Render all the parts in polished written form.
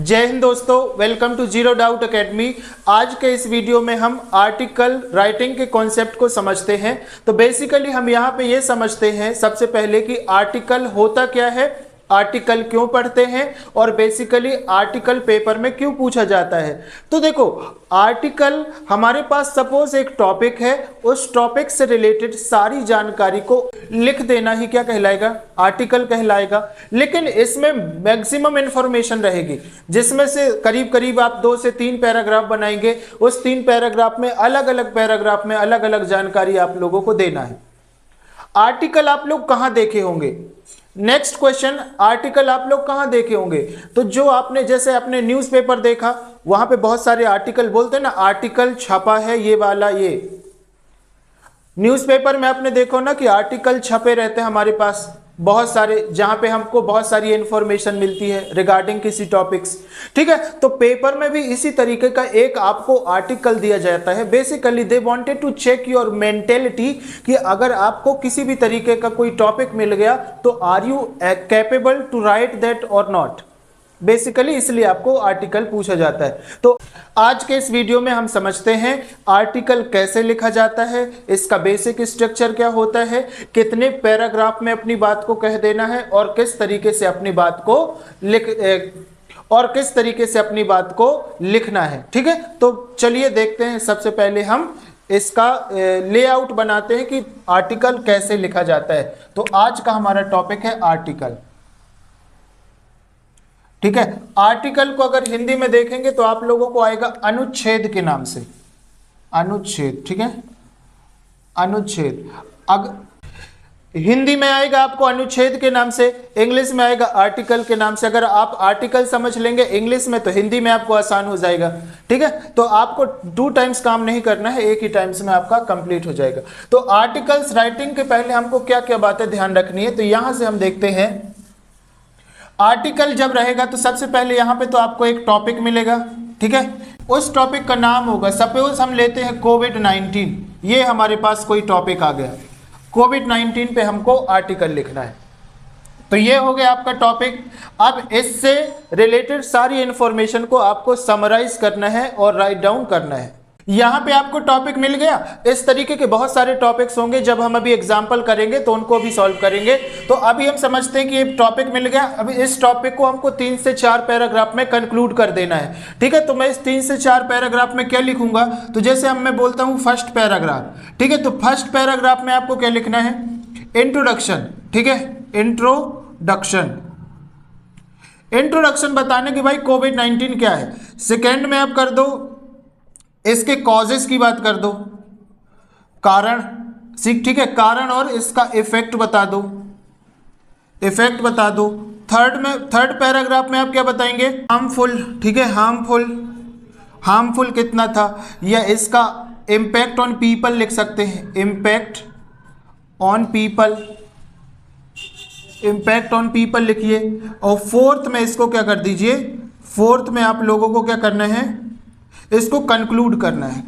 जय हिंद दोस्तों, welcome to zero doubt academy. आज के इस वीडियो में हम आर्टिकल राइटिंग के कॉन्सेप्ट को समझते हैं। तो बेसिकली हम यहाँ पे ये समझते हैं सबसे पहले कि आर्टिकल होता क्या है, आर्टिकल क्यों पढ़ते हैं और बेसिकली आर्टिकल पेपर में क्यों पूछा जाता है। तो देखो, आर्टिकल हमारे पास सपोज एक टॉपिक है, उस टॉपिक से रिलेटेड सारी जानकारी को लिख देना ही क्या कहलाएगा, आर्टिकल कहलाएगा। लेकिन इसमें मैक्सिमम इंफॉर्मेशन रहेगी, जिसमें से करीब करीब आप 2 से 3 पैराग्राफ बनाएंगे। उस 3 पैराग्राफ में अलग अलग पैराग्राफ में अलग अलग जानकारी आप लोगों को देना है। आर्टिकल आप लोग कहां देखे होंगे, नेक्स्ट क्वेश्चन, आर्टिकल आप लोग कहां देखे होंगे। तो जो आपने जैसे अपने न्यूज़पेपर देखा, वहां पे बहुत सारे आर्टिकल बोलते हैं ना, आर्टिकल छपा है ये वाला, ये न्यूज़पेपर में आपने देखो ना कि आर्टिकल छपे रहते हैं हमारे पास बहुत सारे, जहां पे हमको बहुत सारी इंफॉर्मेशन मिलती है रिगार्डिंग किसी टॉपिक्स। ठीक है, तो पेपर में भी इसी तरीके का एक आपको आर्टिकल दिया जाता है। Basically they wanted to check your mentality कि अगर आपको किसी भी तरीके का कोई टॉपिक मिल गया तो are you capable to write that or not. Basically इसलिए आपको आर्टिकल पूछा जाता है। तो आज के इस वीडियो में हम समझते हैं आर्टिकल कैसे लिखा जाता है, इसका बेसिक स्ट्रक्चर क्या होता है, कितने पैराग्राफ में अपनी बात को कह देना है और किस तरीके से अपनी बात को लिखना है। ठीक है, तो चलिए देखते हैं। सबसे पहले हम इसका लेआउट बनाते हैं कि आर्टिकल कैसे लिखा जाता है। तो आज का हमारा टॉपिक है आर्टिकल। ठीक है, आर्टिकल को अगर हिंदी में देखेंगे तो आप लोगों को आएगा अनुच्छेद के नाम से, अनुच्छेद। ठीक है, अनुच्छेद हिंदी में आएगा आपको अनुच्छेद के नाम से, इंग्लिश में आएगा आर्टिकल के नाम से। अगर आप आर्टिकल समझ लेंगे इंग्लिश में तो हिंदी में आपको आसान हो जाएगा। ठीक है, तो आपको 2 टाइम्स काम नहीं करना है, एक ही टाइम्स में आपका कंप्लीट हो जाएगा। तो आर्टिकल्स राइटिंग के पहले हमको क्या क्या बातें ध्यान रखनी है, तो यहां से हम देखते हैं। आर्टिकल जब रहेगा तो सबसे पहले यहाँ पे तो आपको एक टॉपिक मिलेगा। ठीक है, उस टॉपिक का नाम होगा, सपोज हम लेते हैं कोविड-19, ये हमारे पास कोई टॉपिक आ गया, कोविड-19 पे हमको आर्टिकल लिखना है। तो ये हो गया आपका टॉपिक। अब इससे रिलेटेड सारी इंफॉर्मेशन को आपको समराइज करना है और राइट डाउन करना है। यहाँ पे आपको टॉपिक मिल गया। इस तरीके के बहुत सारे टॉपिक्स होंगे, जब हम अभी एग्जाम्पल करेंगे तो उनको भी सॉल्व करेंगे। तो अभी हम समझते हैं कि ये टॉपिक मिल गया। अभी इस टॉपिक को हमको 3 से 4 पैराग्राफ में कंक्लूड कर देना है। ठीक है, तो मैं इस 3 से 4 पैराग्राफ में क्या लिखूंगा, तो जैसे मैं बोलता हूँ फर्स्ट पैराग्राफ। ठीक है, तो फर्स्ट पैराग्राफ में आपको क्या लिखना है, इंट्रोडक्शन। ठीक है, इंट्रोडक्शन बताने कि भाई कोविड-19 क्या है। सेकेंड में आप कर दो इसके कॉजेस की बात कर दो, कारण। ठीक है, कारण और इसका इफेक्ट बता दो, थर्ड पैराग्राफ में आप क्या बताएंगे, हार्मफुल। ठीक है, हार्मफुल कितना था, या इसका इम्पैक्ट ऑन पीपल लिख सकते हैं, इम्पैक्ट ऑन पीपल लिखिए। और फोर्थ में इसको क्या कर दीजिए, फोर्थ में आप लोगों को क्या करना है, इसको कंक्लूड करना है,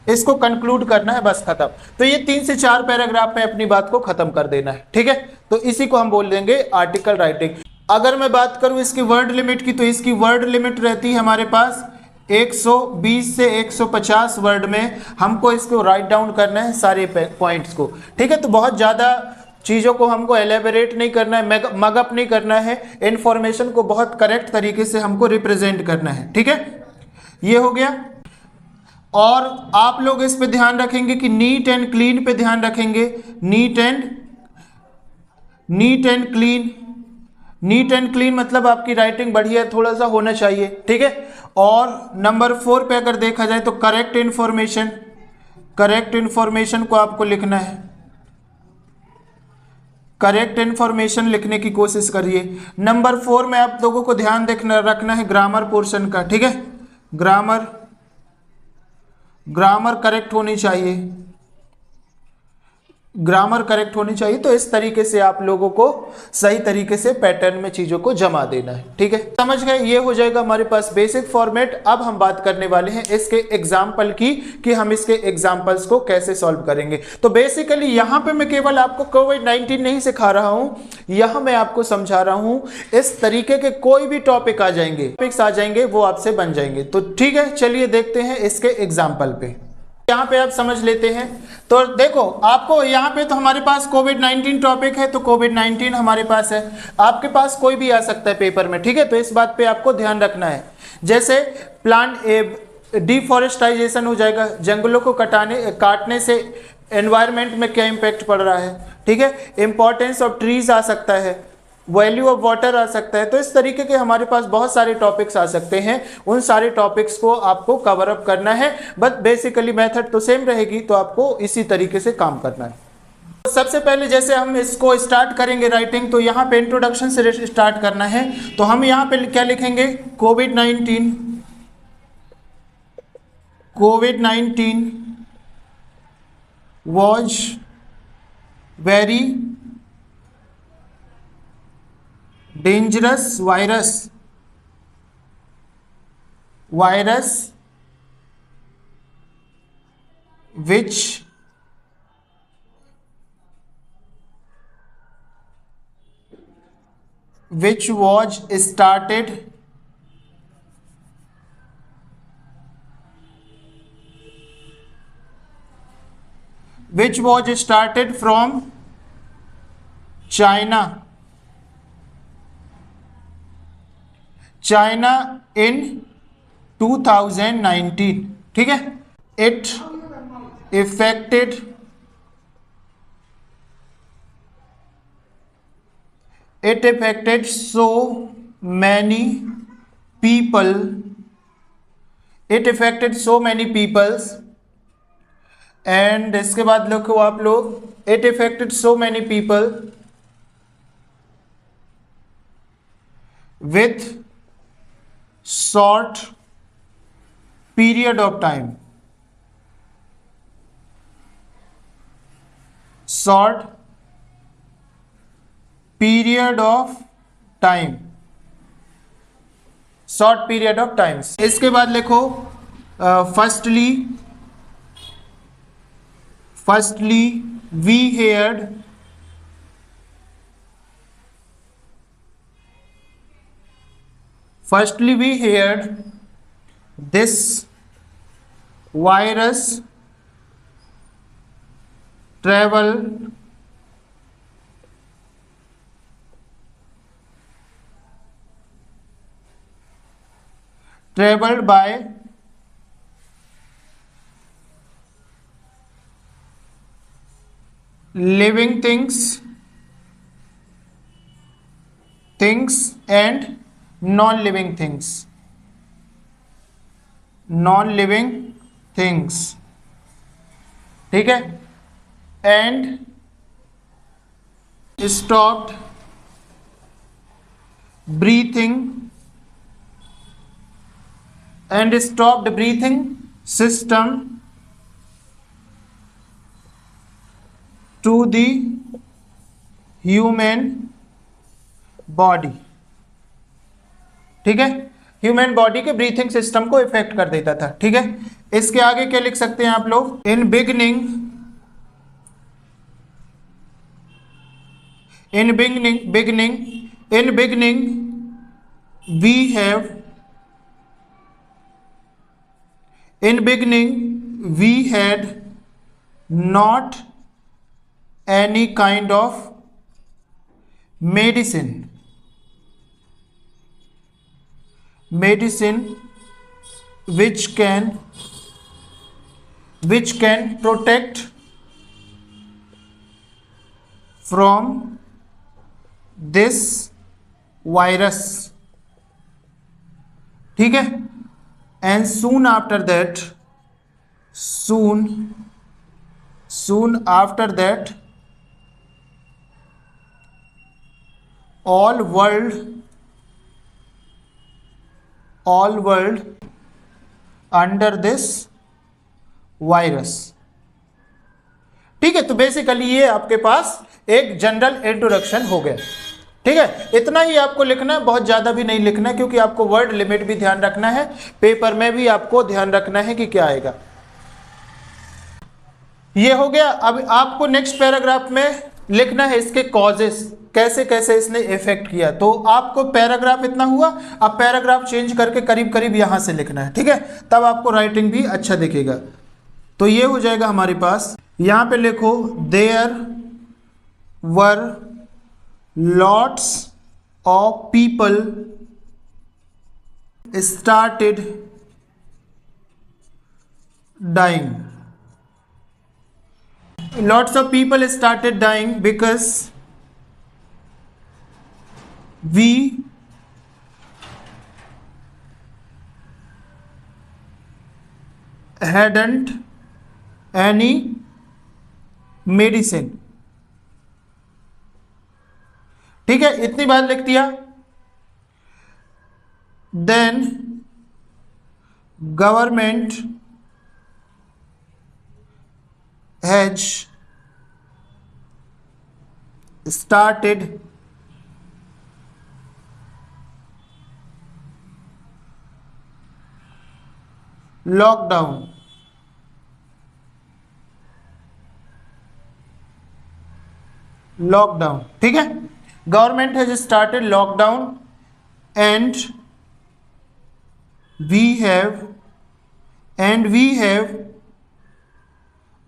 इसको कंक्लूड करना है, बस खत्म। तो ये 3 से 4 पैराग्राफ में अपनी बात को खत्म कर देना है। ठीक है, तो इसी को हम बोल देंगे आर्टिकल राइटिंग। अगर मैं बात करूं इसकी वर्ड लिमिट की, तो इसकी वर्ड लिमिट रहती है हमारे पास 120 से 150 वर्ड में हमको इसको राइट डाउन करना है सारे पॉइंट्स को। ठीक है, तो बहुत ज़्यादा चीज़ों को हमको एलेबोरेट नहीं करना है, मगअप नहीं करना है, इंफॉर्मेशन को बहुत करेक्ट तरीके से हमको रिप्रेजेंट करना है। ठीक है, ये हो गया। और आप लोग इस पे ध्यान रखेंगे कि नीट एंड क्लीन पे ध्यान रखेंगे, नीट एंड क्लीन मतलब आपकी राइटिंग बढ़िया थोड़ा सा होना चाहिए। ठीक है, और नंबर 4 पे अगर देखा जाए तो करेक्ट इन्फॉर्मेशन को आपको लिखना है, करेक्ट इन्फॉर्मेशन लिखने की कोशिश करिए। नंबर 4 में आप लोगों को ध्यान रखना है ग्रामर पोर्शन का। ठीक है, ग्रामर करेक्ट होनी चाहिए। ग्रामर करेक्ट होनी चाहिए। तो इस तरीके से आप लोगों को सही तरीके से पैटर्न में चीज़ों को जमा देना है, ठीक है, समझ गए। ये हो जाएगा हमारे पास बेसिक फॉर्मेट। अब हम बात करने वाले हैं इसके एग्जाम्पल की, कि हम इसके एग्जाम्पल्स को कैसे सॉल्व करेंगे। तो बेसिकली यहाँ पे मैं केवल आपको कोविड-19 नहीं सिखा रहा हूँ, यहाँ मैं आपको समझा रहा हूँ इस तरीके के कोई भी टॉपिक आ जाएंगे वो आपसे बन जाएंगे। तो ठीक है, चलिए देखते हैं इसके एग्जाम्पल पे। यहाँ पे आप समझ लेते हैं। तो देखो, आपको यहाँ पे तो हमारे पास कोविड-19 टॉपिक है, तो कोविड-19 हमारे पास है। आपके पास कोई भी आ सकता है पेपर में, ठीक है, तो इस बात पे आपको ध्यान रखना है। जैसे प्लांट डिफॉरेस्टाइजेशन हो जाएगा, जंगलों को काटने से एनवायरनमेंट में क्या इम्पैक्ट पड़ रहा है, ठीक है। इंपॉर्टेंस ऑफ ट्रीज आ सकता है, वैल्यू ऑफ वाटर आ सकता है। तो इस तरीके के हमारे पास बहुत सारे टॉपिक्स आ सकते हैं। उन सारे टॉपिक्स को आपको कवर अप करना है, बट बेसिकली मेथड तो सेम रहेगी, तो आपको इसी तरीके से काम करना है। तो सबसे पहले जैसे हम इसको स्टार्ट करेंगे राइटिंग, तो यहाँ पे इंट्रोडक्शन से स्टार्ट करना है। तो हम यहाँ पे क्या लिखेंगे, कोविड-19 was very dangerous virus which was started from China in 2019, ठीक है। It affected so many people. And इसके बाद लिखो आप लोग, it affected so many people with short period of time. Short period of time. इसके बाद लिखो firstly we heard this virus traveled by living things and non-living things, ठीक है, and stopped breathing system to the human body, ठीक है, human body के breathing system को effect कर देता था, ठीक है। इसके आगे क्या लिख सकते हैं आप लोग, इन beginning we had not any kind of medicine which can protect from this virus, ठीक है। and soon after that all world under this virus, ठीक है, तो बेसिकली ये आपके पास एक जनरल इंट्रोडक्शन हो गया। ठीक है, इतना ही आपको लिखना है, बहुत ज़्यादा भी नहीं लिखना है, क्योंकि आपको वर्ड लिमिट भी ध्यान रखना है, पेपर में भी आपको ध्यान रखना है कि क्या आएगा। ये हो गया। अब आपको नेक्स्ट पैराग्राफ में लिखना है इसके कॉजेस, कैसे कैसे इसने इफेक्ट किया। तो आपको पैराग्राफ इतना हुआ, अब पैराग्राफ चेंज करके करीब करीब यहाँ से लिखना है। ठीक है, तब आपको राइटिंग भी अच्छा दिखेगा। तो ये हो जाएगा हमारे पास, यहाँ पे लिखो there were lots of people started dying. Lots of people started dying because we hadn't any medicine. ठीक है, इतनी बात लिख दिया। Then government has started lockdown. Lockdown, ठीक है, government has started lockdown and we have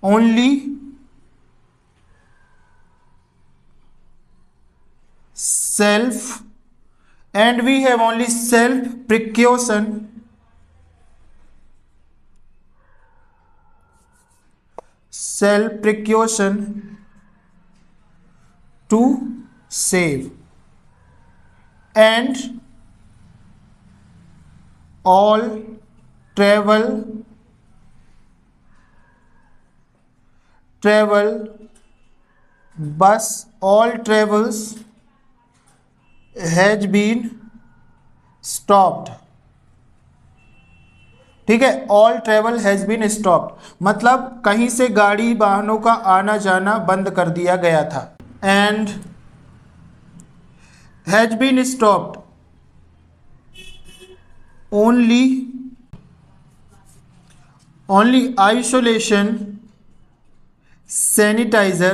only self precaution to save, and all travel bus all travels has been stopped। ठीक है, all travel has been stopped मतलब कहीं से गाड़ी वाहनों का आना जाना बंद कर दिया गया था। And has been stopped only isolation sanitizer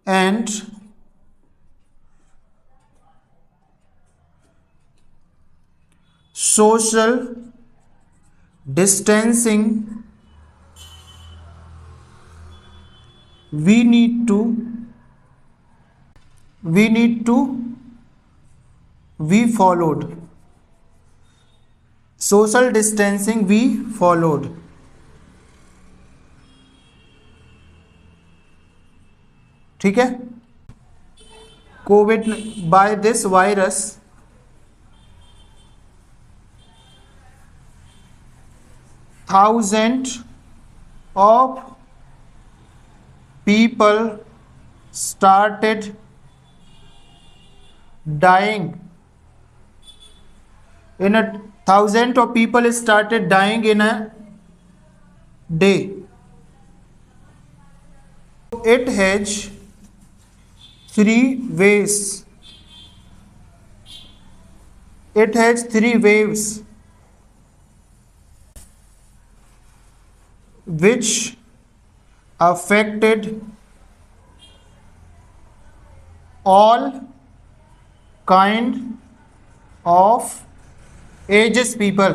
and social distancing we need to we followed। social distancing we followed। ठीक है, COVID by this virus thousands of people started dying in a thousand of people started dying in a day। it has three waves which affected all kind of ages people।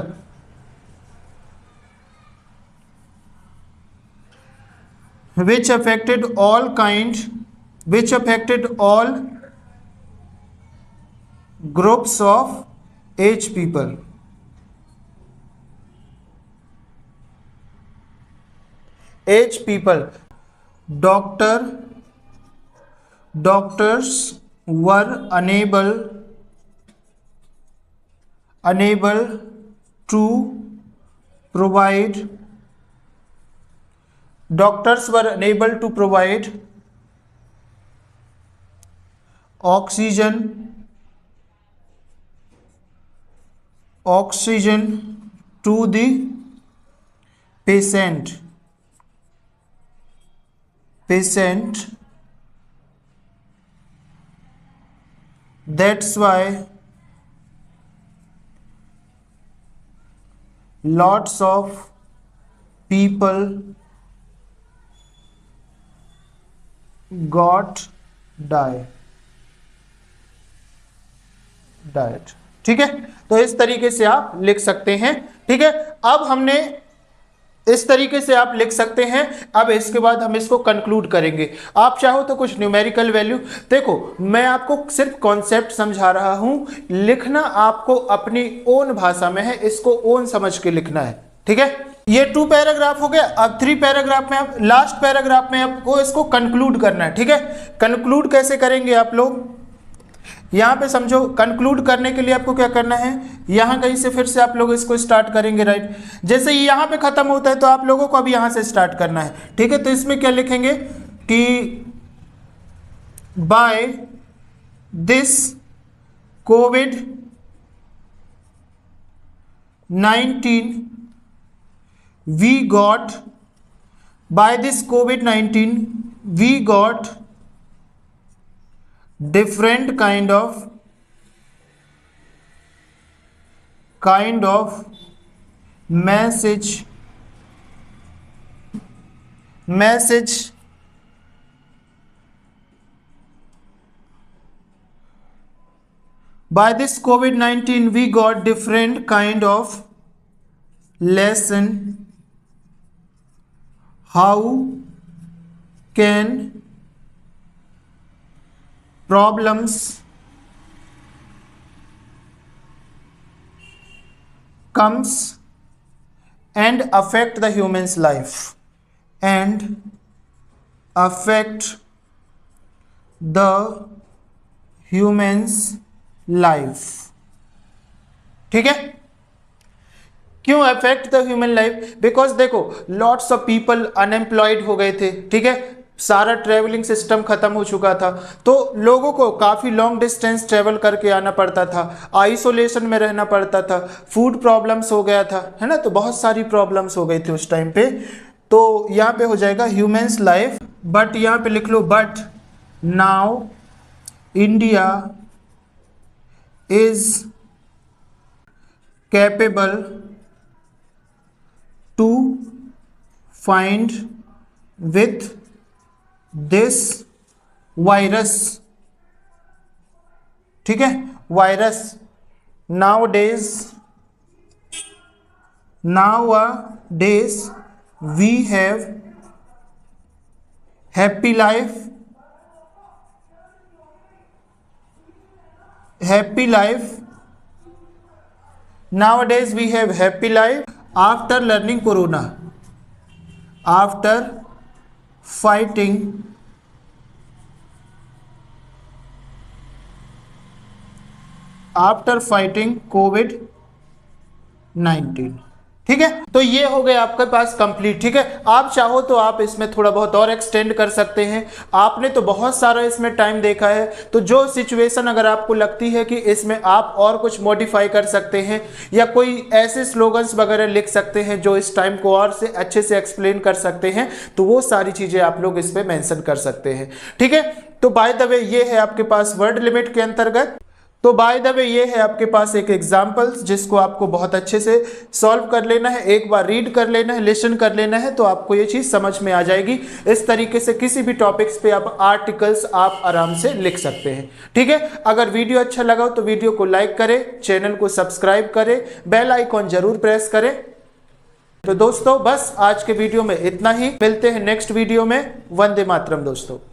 which affected all groups of age people। age people, doctors were unable to provide oxygen oxygen to the patient, that's why lots of people got died। ठीक है, तो इस तरीके से आप लिख सकते हैं। ठीक है, अब हमने इस तरीके से आप लिख सकते हैं। अब इसके बाद हम इसको कंक्लूड करेंगे। आप चाहो तो कुछ न्यूमेरिकल वैल्यू, देखो मैं आपको सिर्फ कॉन्सेप्ट समझा रहा हूं, लिखना आपको अपनी ओन भाषा में है, इसको ओन समझ के लिखना है। ठीक है, ये 2 पैराग्राफ हो गया। अब 3 पैराग्राफ में, आप लास्ट पैराग्राफ में आपको इसको कंक्लूड करना है। ठीक है, कंक्लूड कैसे करेंगे आप लोग, यहाँ पे समझो। कंक्लूड करने के लिए आपको क्या करना है, यहाँ कहीं से फिर से आप लोग इसको स्टार्ट करेंगे, राइट। जैसे ये यहाँ पे खत्म होता है तो आप लोगों को अब यहाँ से स्टार्ट करना है। ठीक है, तो इसमें क्या लिखेंगे कि by this COVID-19 we got different kind of message by this COVID-19 we got different kind of lesson how can problems comes and affect the human's life and affect the human's life। ठीक है, क्यों affect the human life, because देखो lots of people unemployed हो गए थे। ठीक है, सारा ट्रेवलिंग सिस्टम खत्म हो चुका था, तो लोगों को काफ़ी लॉन्ग डिस्टेंस ट्रेवल करके आना पड़ता था, आइसोलेशन में रहना पड़ता था, फूड प्रॉब्लम्स हो गया था, है ना। तो बहुत सारी प्रॉब्लम्स हो गई थी उस टाइम पे। तो यहाँ पे हो जाएगा ह्यूमन्स लाइफ, बट यहाँ पे लिख लो but now India is capable to find with this virus. ठीक है, virus nowadays we have happy life nowadays we have happy life after learning corona, after fighting COVID-19। ठीक है, तो ये हो गया आपके पास कंप्लीट। ठीक है, आप चाहो तो आप इसमें थोड़ा बहुत और एक्सटेंड कर सकते हैं। आपने तो बहुत सारा इसमें टाइम देखा है, तो जो सिचुएशन अगर आपको लगती है कि इसमें आप और कुछ मॉडिफाई कर सकते हैं या कोई ऐसे स्लोगन्स वगैरह लिख सकते हैं जो इस टाइम को और से अच्छे से एक्सप्लेन कर सकते हैं, तो वो सारी चीज़ें आप लोग इस पर मेंशन कर सकते हैं। ठीक है, तो बाय द वे ये है आपके पास वर्ड लिमिट के अंतर्गत। तो बाय द वे ये है आपके पास एक एग्जाम्पल्स जिसको आपको बहुत अच्छे से सॉल्व कर लेना है, एक बार रीड कर लेना है, लिसन कर लेना है, तो आपको ये चीज़ समझ में आ जाएगी। इस तरीके से किसी भी टॉपिक्स पे आप आर्टिकल्स आप आराम से लिख सकते हैं। ठीक है, अगर वीडियो अच्छा लगा हो तो वीडियो को लाइक करें, चैनल को सब्सक्राइब करें, बेल आइकॉन जरूर प्रेस करें। तो दोस्तों बस आज के वीडियो में इतना ही, मिलते हैं नेक्स्ट वीडियो में। वंदे मातरम दोस्तों।